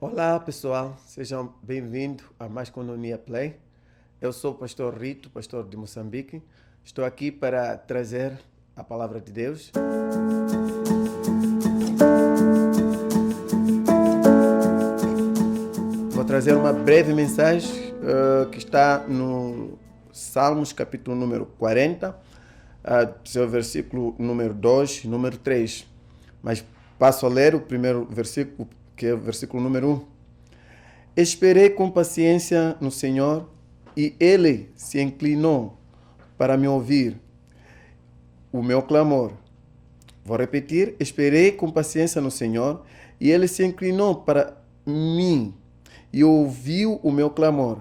Olá pessoal, sejam bem-vindos a mais Cononia Play. Eu sou o pastor Rito, pastor de Moçambique. Estou aqui para trazer a palavra de Deus. Vou trazer uma breve mensagem que está no Salmos, capítulo número 40, seu versículo número 2, número 3. Mas passo a ler o primeiro versículo, que é o versículo número 1. Esperei com paciência no Senhor e Ele se inclinou para me ouvir o meu clamor. Vou repetir, esperei com paciência no Senhor e Ele se inclinou para mim e ouviu o meu clamor.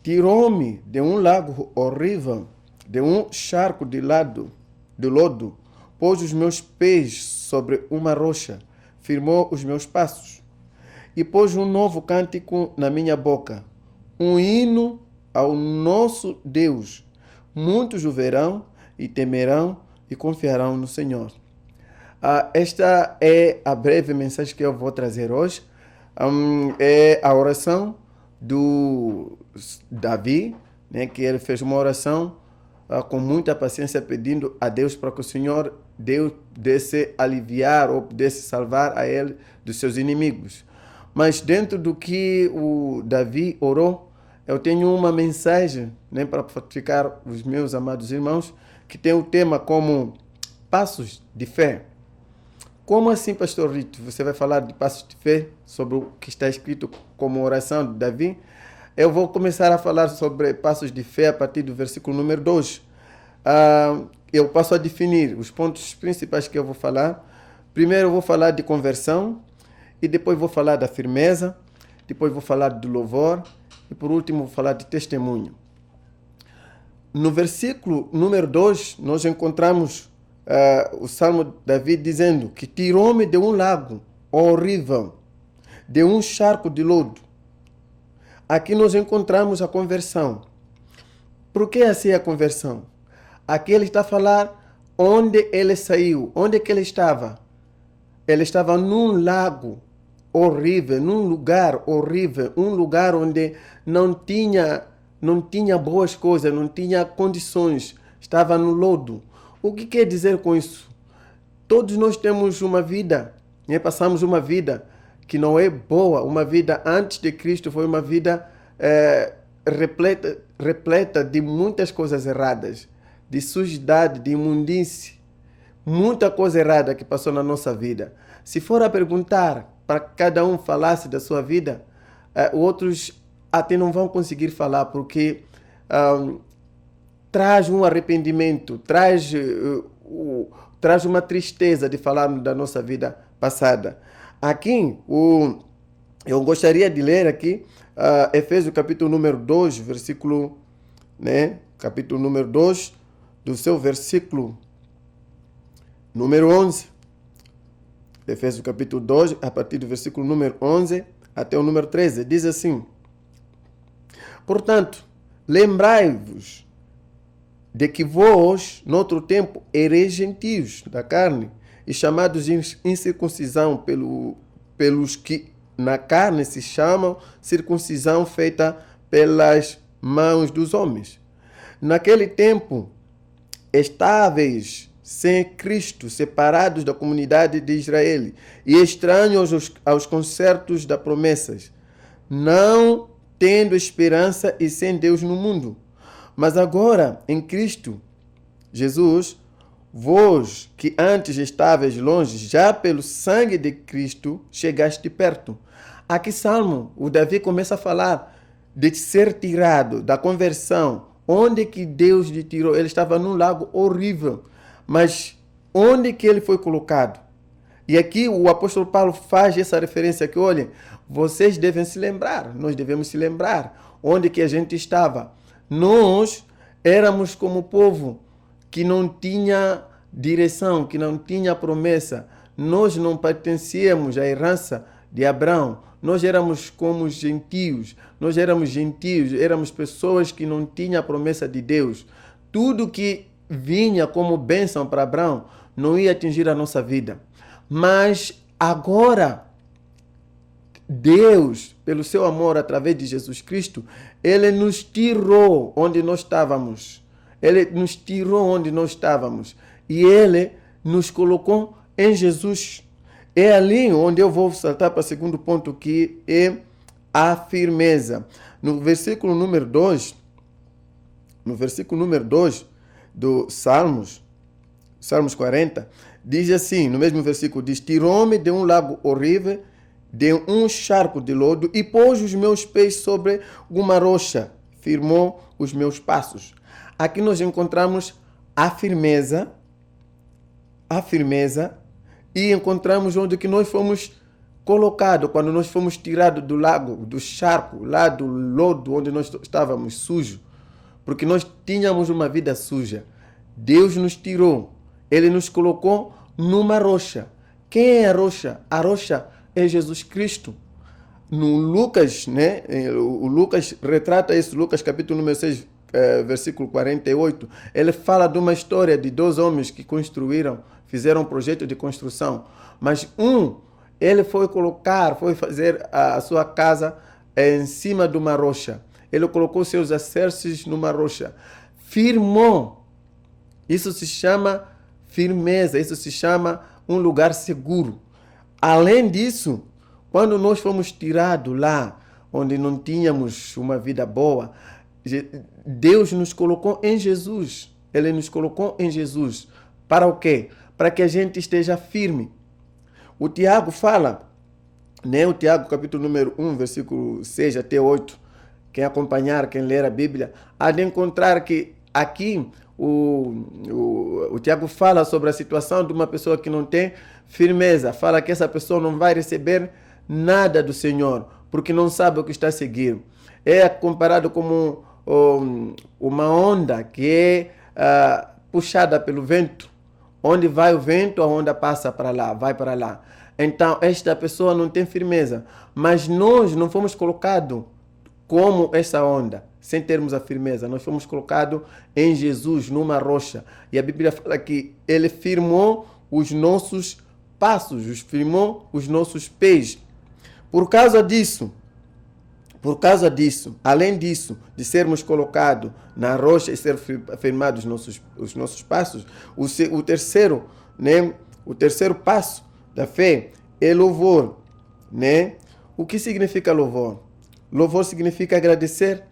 Tirou-me de um lago horrível, de um charco de lodo, pôs os meus pés sobre uma rocha, firmou os meus passos e pôs um novo cântico na minha boca, um hino ao nosso Deus. Muitos o verão e temerão e confiarão no Senhor. Esta é a breve mensagem que eu vou trazer hoje. É a oração do Davi, né, que ele fez uma oração com muita paciência, pedindo a Deus para que o Senhor Deus pudesse aliviar ou pudesse salvar a ele dos seus inimigos. Mas dentro do que o Davi orou, eu tenho uma mensagem, né, para fortificar os meus amados irmãos, que tem o tema como passos de fé. Como assim, pastor Rito? Você vai falar de passos de fé, sobre o que está escrito como oração de Davi? Eu vou começar a falar sobre passos de fé a partir do versículo número 2. Eu passo a definir os pontos principais que eu vou falar. Primeiro eu vou falar de conversão, e depois vou falar da firmeza, depois vou falar do louvor, e por último vou falar de testemunho. No versículo número 2, nós encontramos o Salmo de Davi dizendo que tirou-me de um lago horrível, de um charco de lodo. Aqui nós encontramos a conversão. Por que assim a conversão? Aqui ele está a falar onde ele saiu, onde que ele estava. Ele estava num lago horrível, num lugar horrível, um lugar onde não tinha boas coisas, não tinha condições, estava no lodo. O que quer dizer com isso? Todos nós temos uma vida, né? Passamos uma vida que não é boa, uma vida antes de Cristo foi uma vida repleta de muitas coisas erradas, de sujidade, de imundície, muita coisa errada que passou na nossa vida. Se for a perguntar para cada um falasse da sua vida, outros até não vão conseguir falar, porque traz um arrependimento, traz uma tristeza de falar da nossa vida passada. Aqui, eu gostaria de ler aqui Efésios capítulo número 2, versículo, né, capítulo número 2, do seu versículo número 11. Efésios capítulo 2, a partir do versículo número 11 até o número 13, diz assim: Portanto, lembrai-vos de que vós, noutro tempo, ereis gentios da carne, e chamados de incircuncisão pelos que na carne se chamam circuncisão feita pelas mãos dos homens. Naquele tempo, estáveis sem Cristo, separados da comunidade de Israel e estranhos aos concertos das promessas, não tendo esperança e sem Deus no mundo. Mas agora, em Cristo Jesus, vós que antes estáveis longe, já pelo sangue de Cristo chegaste perto. Aqui, Salmo, o Davi começa a falar de ser tirado, da conversão. Onde que Deus lhe tirou? Ele estava num lago horrível. Mas onde que ele foi colocado? E aqui o apóstolo Paulo faz essa referência que, olha, vocês devem se lembrar, nós devemos se lembrar onde que a gente estava. Nós éramos como povo que não tinha direção, que não tinha promessa. Nós não pertencíamos à herança de Abraão. Nós éramos como gentios. Nós éramos gentios, éramos pessoas que não tinham a promessa de Deus. Tudo que vinha como bênção para Abraão não ia atingir a nossa vida. Mas agora Deus, pelo seu amor através de Jesus Cristo, Ele nos tirou onde nós estávamos. Ele nos tirou onde nós estávamos. E Ele nos colocou em Jesus. É ali onde eu vou saltar para o segundo ponto, que é a firmeza. No versículo número 2, do Salmos 40, diz assim, no mesmo versículo, diz: tirou-me de um lago horrível, de um charco de lodo, e pôs os meus pés sobre uma rocha, firmou os meus passos. Aqui nós encontramos a firmeza, e encontramos onde que nós fomos colocados, quando nós fomos tirados do lago, do charco, lá do lodo onde nós estávamos sujos, porque nós tínhamos uma vida suja. Deus nos tirou, Ele nos colocou numa rocha. Quem é a rocha? A rocha é Jesus Cristo. No Lucas, né? O Lucas retrata isso, Lucas capítulo número 6, versículo 48. Ele fala de uma história de 2 homens que fizeram um projeto de construção. Mas ele foi fazer a sua casa em cima de uma rocha. Ele colocou seus alicerces numa rocha. Firmou. Isso se chama firmeza, isso se chama um lugar seguro. Além disso, quando nós fomos tirados lá, onde não tínhamos uma vida boa, Deus nos colocou em Jesus. Ele nos colocou em Jesus. Para o quê? Para que a gente esteja firme. O Tiago fala, né? O Tiago, capítulo número 1, versículo 6 até 8, quem acompanhar, quem ler a Bíblia, há de encontrar que aqui o Tiago fala sobre a situação de uma pessoa que não tem firmeza. Fala que essa pessoa não vai receber nada do Senhor, porque não sabe o que está a seguir. É comparado como uma onda que é puxada pelo vento. Onde vai o vento, a onda passa para lá, vai para lá. Então, esta pessoa não tem firmeza. Mas nós não fomos colocados como essa onda, sem termos a firmeza. Nós fomos colocados em Jesus, numa rocha. E a Bíblia fala que Ele firmou os nossos passos, firmou os nossos pés. Por causa disso, além disso, de sermos colocados na rocha e ser firmados os nossos passos, o terceiro passo da fé é louvor, né? O que significa louvor? Louvor significa agradecer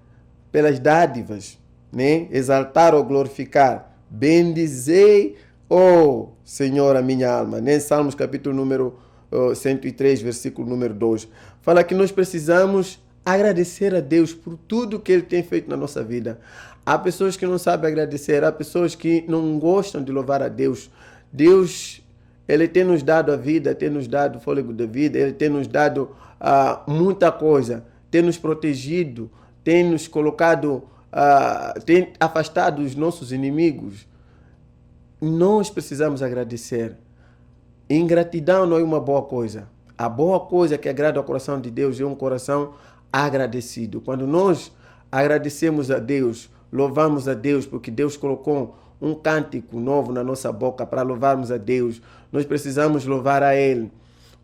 pelas dádivas, né? Exaltar ou glorificar. Bendizei, ó Senhor, a minha alma. Né? Salmos capítulo número 103, versículo número 2. Fala que nós precisamos agradecer a Deus por tudo que Ele tem feito na nossa vida. Há pessoas que não sabem agradecer, há pessoas que não gostam de louvar a Deus. Deus, Ele tem nos dado a vida, tem nos dado o fôlego da vida, Ele tem nos dado muita coisa, tem nos protegido, tem nos colocado, tem afastado os nossos inimigos. Nós precisamos agradecer. Ingratidão não é uma boa coisa. A boa coisa que agrada ao coração de Deus é um coração agradecido. Quando nós agradecemos a Deus, louvamos a Deus, porque Deus colocou um cântico novo na nossa boca para louvarmos a Deus, nós precisamos louvar a Ele.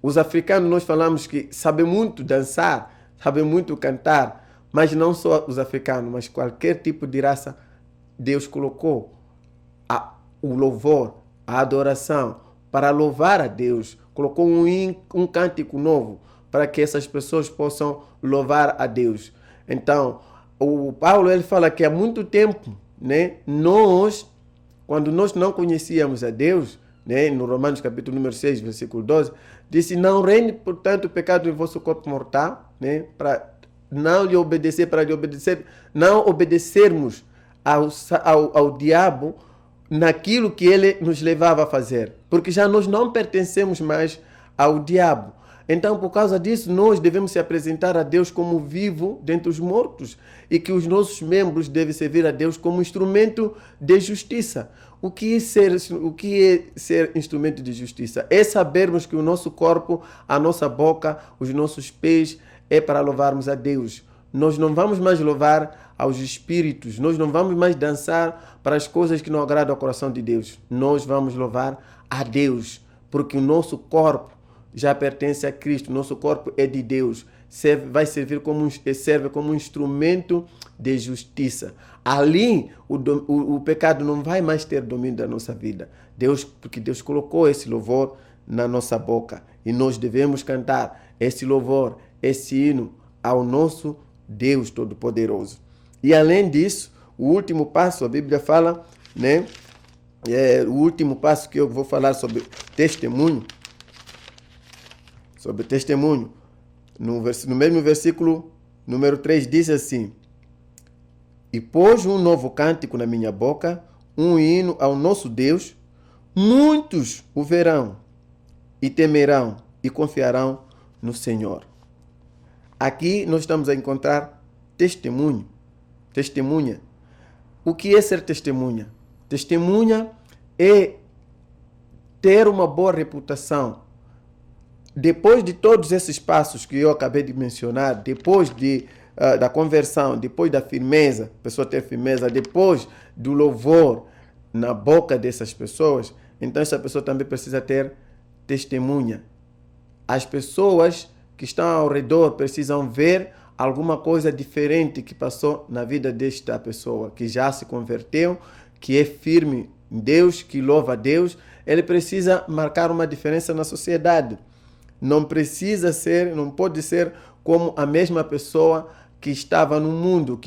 Os africanos, nós falamos que sabem muito dançar, sabem muito cantar, mas não só os africanos, mas qualquer tipo de raça, Deus colocou o louvor, a adoração, para louvar a Deus. Colocou um cântico novo para que essas pessoas possam louvar a Deus. Então, o Paulo ele fala que há muito tempo, né, quando nós não conhecíamos a Deus, né, no Romanos capítulo número 6, versículo 12, disse: não reine, portanto, o pecado em vosso corpo mortal, né, para não lhe obedecer, não obedecermos ao diabo naquilo que ele nos levava a fazer, porque já nós não pertencemos mais ao diabo. Então, por causa disso, nós devemos se apresentar a Deus como vivo dentre os mortos e que os nossos membros devem servir a Deus como instrumento de justiça. O que é ser instrumento de justiça? É sabermos que o nosso corpo, a nossa boca, os nossos pés é para louvarmos a Deus. Nós não vamos mais louvar aos espíritos, nós não vamos mais dançar para as coisas que não agradam ao coração de Deus. Nós vamos louvar a Deus, porque o nosso corpo, já pertence a Cristo, nosso corpo é de Deus, serve como um instrumento de justiça. Ali o pecado não vai mais ter domínio da nossa vida. Porque Deus colocou esse louvor na nossa boca e nós devemos cantar esse louvor, esse hino ao nosso Deus Todo-Poderoso. E além disso, o último passo, a Bíblia fala, né? O último passo que eu vou falar sobre testemunho. Sobre testemunho. No mesmo versículo, número 3, diz assim: E pôs um novo cântico na minha boca, um hino ao nosso Deus. Muitos o verão e temerão e confiarão no Senhor. Aqui nós estamos a encontrar testemunho, testemunha. O que é ser testemunha? Testemunha é ter uma boa reputação. Depois de todos esses passos que eu acabei de mencionar, depois da conversão, depois da firmeza, a pessoa ter firmeza, depois do louvor na boca dessas pessoas, então essa pessoa também precisa ter testemunha. As pessoas que estão ao redor precisam ver alguma coisa diferente que passou na vida desta pessoa, que já se converteu, que é firme em Deus, que louva a Deus. Ele precisa marcar uma diferença na sociedade. Não pode ser como a mesma pessoa que estava no mundo,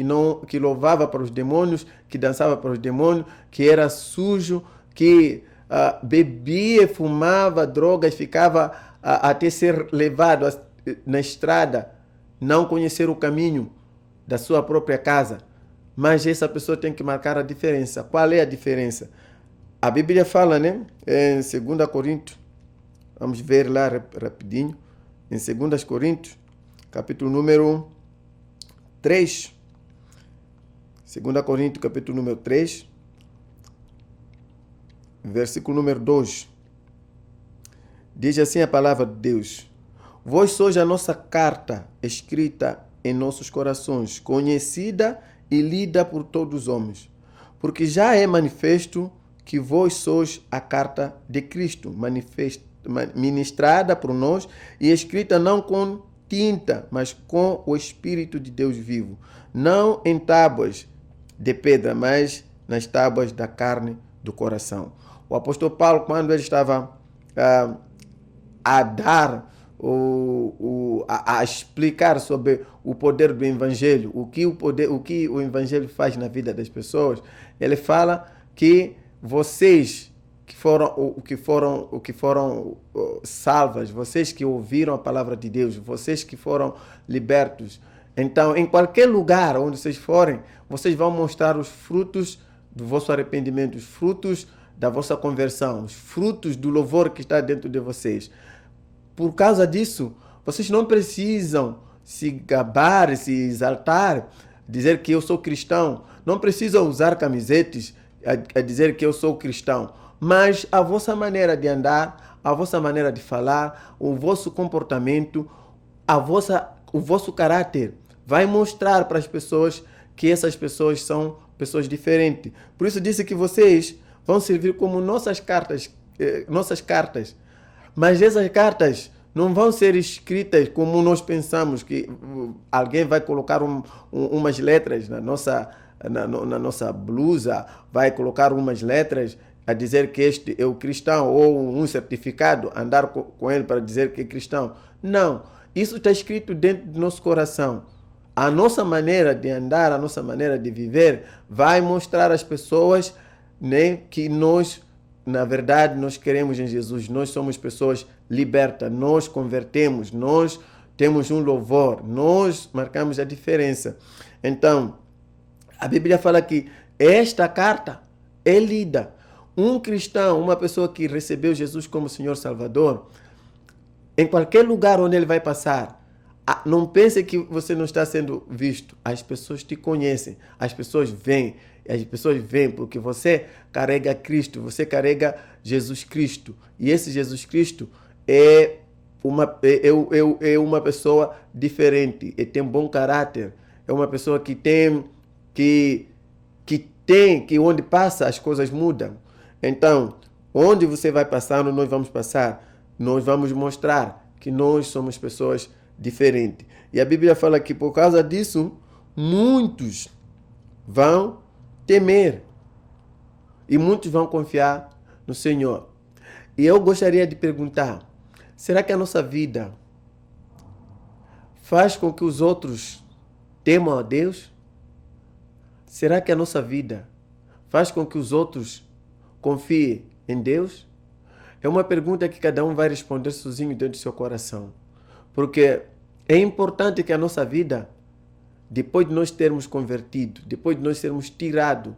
que louvava para os demônios, que dançava para os demônios, que era sujo, que bebia, fumava drogas, ficava até ser levado na estrada, não conhecer o caminho da sua própria casa. Mas essa pessoa tem que marcar a diferença. Qual é a diferença? A Bíblia fala, né? Em 2 Coríntios, vamos ver lá rapidinho, em 2 Coríntios, capítulo número 3. 2 Coríntios, capítulo número 3, versículo número 2. Diz assim a palavra de Deus: Vós sois a nossa carta escrita em nossos corações, conhecida e lida por todos os homens, porque já é manifesto que vós sois a carta de Cristo, ministrada por nós e escrita não com tinta, mas com o Espírito de Deus vivo, não em tábuas de pedra, mas nas tábuas da carne do coração. O apóstolo Paulo, quando ele estava a dar, a explicar sobre o poder do Evangelho, o que o Evangelho faz na vida das pessoas, ele fala que vocês que foram salvas, vocês que ouviram a palavra de Deus, vocês que foram libertos, então em qualquer lugar onde vocês forem, vocês vão mostrar os frutos do vosso arrependimento, os frutos da vossa conversão, os frutos do louvor que está dentro de vocês. Por causa disso, vocês não precisam se gabar, se exaltar, dizer que eu sou cristão. Não precisam usar camisetas a dizer que eu sou cristão. Mas a vossa maneira de andar, a vossa maneira de falar, o vosso comportamento, o vosso caráter vai mostrar para as pessoas que essas pessoas são pessoas diferentes. Por isso disse que vocês vão servir como nossas cartas. Mas essas cartas não vão ser escritas como nós pensamos, que alguém vai colocar umas letras na nossa blusa, vai colocar umas letras a dizer que este é o cristão, ou um certificado, andar com ele para dizer que é cristão. Não, isso está escrito dentro do nosso coração. A nossa maneira de andar, a nossa maneira de viver vai mostrar às pessoas, né, que nós, na verdade, nós queremos em Jesus. Nós somos pessoas libertas, nós convertemos, nós temos um louvor, nós marcamos a diferença. Então, a Bíblia fala que esta carta é lida. Um cristão, uma pessoa que recebeu Jesus como Senhor Salvador, em qualquer lugar onde ele vai passar, não pense que você não está sendo visto. As pessoas te conhecem, as pessoas vêm porque você carrega Cristo, você carrega Jesus Cristo. E esse Jesus Cristo é uma pessoa diferente, e tem bom caráter, é uma pessoa que onde passa as coisas mudam. Então, onde você vai passar, onde nós vamos passar, nós vamos mostrar que nós somos pessoas diferentes. E a Bíblia fala que por causa disso, muitos vão temer e muitos vão confiar no Senhor. E eu gostaria de perguntar, será que a nossa vida faz com que os outros temam a Deus? Será que a nossa vida faz com que os outros confiem em Deus? É uma pergunta que cada um vai responder sozinho dentro do seu coração. Porque é importante que a nossa vida, depois de nós termos convertido, depois de nós sermos tirados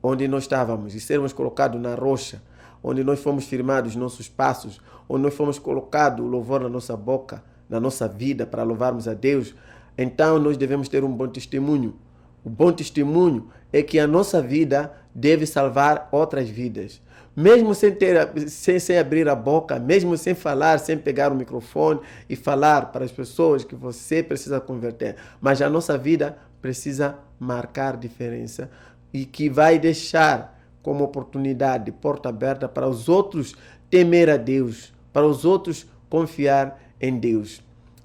onde nós estávamos e sermos colocados na rocha, onde nós fomos firmados nossos passos, onde nós fomos colocados o louvor na nossa boca, na nossa vida, para louvarmos a Deus, então nós devemos ter um bom testemunho. O bom testemunho é que a nossa vida deve salvar outras vidas. Mesmo sem abrir a boca, mesmo sem falar, sem pegar o microfone e falar para as pessoas que você precisa converter. Mas a nossa vida precisa marcar diferença e que vai deixar como oportunidade, porta aberta para os outros temer a Deus, para os outros confiar em Deus.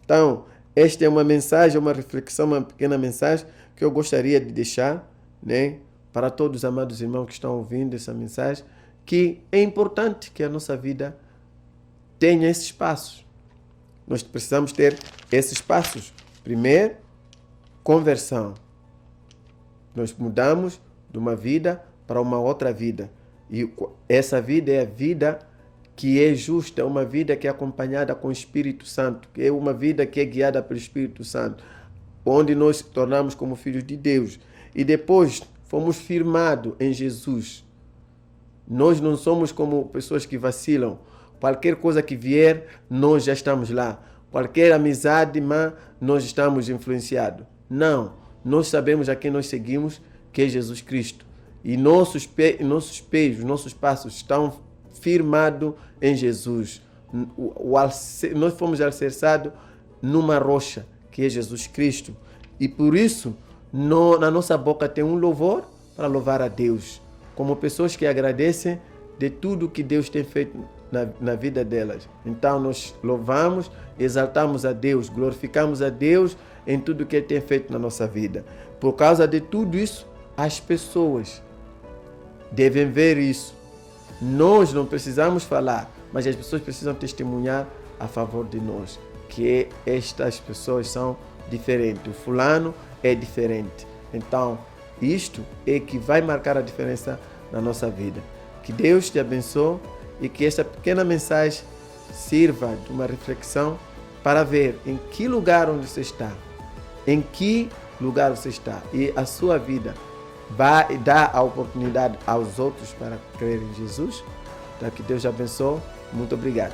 Então, esta é uma mensagem, uma reflexão, uma pequena mensagem que eu gostaria de deixar, né, para todos os amados irmãos que estão ouvindo essa mensagem, que é importante que a nossa vida tenha esses passos. Nós precisamos ter esses passos. Primeiro, conversão. Nós mudamos de uma vida para uma outra vida. E essa vida é a vida que é justa, é uma vida que é acompanhada com o Espírito Santo, que é uma vida que é guiada pelo Espírito Santo, onde nós nos tornamos como filhos de Deus. E depois fomos firmados em Jesus. Nós não somos como pessoas que vacilam. Qualquer coisa que vier, nós já estamos lá. Qualquer amizade má, nós estamos influenciados. Não. Nós sabemos a quem nós seguimos, que é Jesus Cristo. E nossos pés, nossos passos estão firmados em Jesus. Nós fomos alicerçados numa rocha, que é Jesus Cristo. E por isso, na nossa boca tem um louvor para louvar a Deus. Como pessoas que agradecem de tudo que Deus tem feito na vida delas. Então nós louvamos, exaltamos a Deus, glorificamos a Deus em tudo que Ele tem feito na nossa vida. Por causa de tudo isso, as pessoas devem ver isso. Nós não precisamos falar, mas as pessoas precisam testemunhar a favor de nós, que estas pessoas são diferentes. O fulano é diferente. Então, isto é que vai marcar a diferença na nossa vida. Que Deus te abençoe e que esta pequena mensagem sirva de uma reflexão para ver em que lugar onde você está, em que lugar você está, e a sua vida vai dar a oportunidade aos outros para crer em Jesus. Então, que Deus te abençoe. Muito obrigado.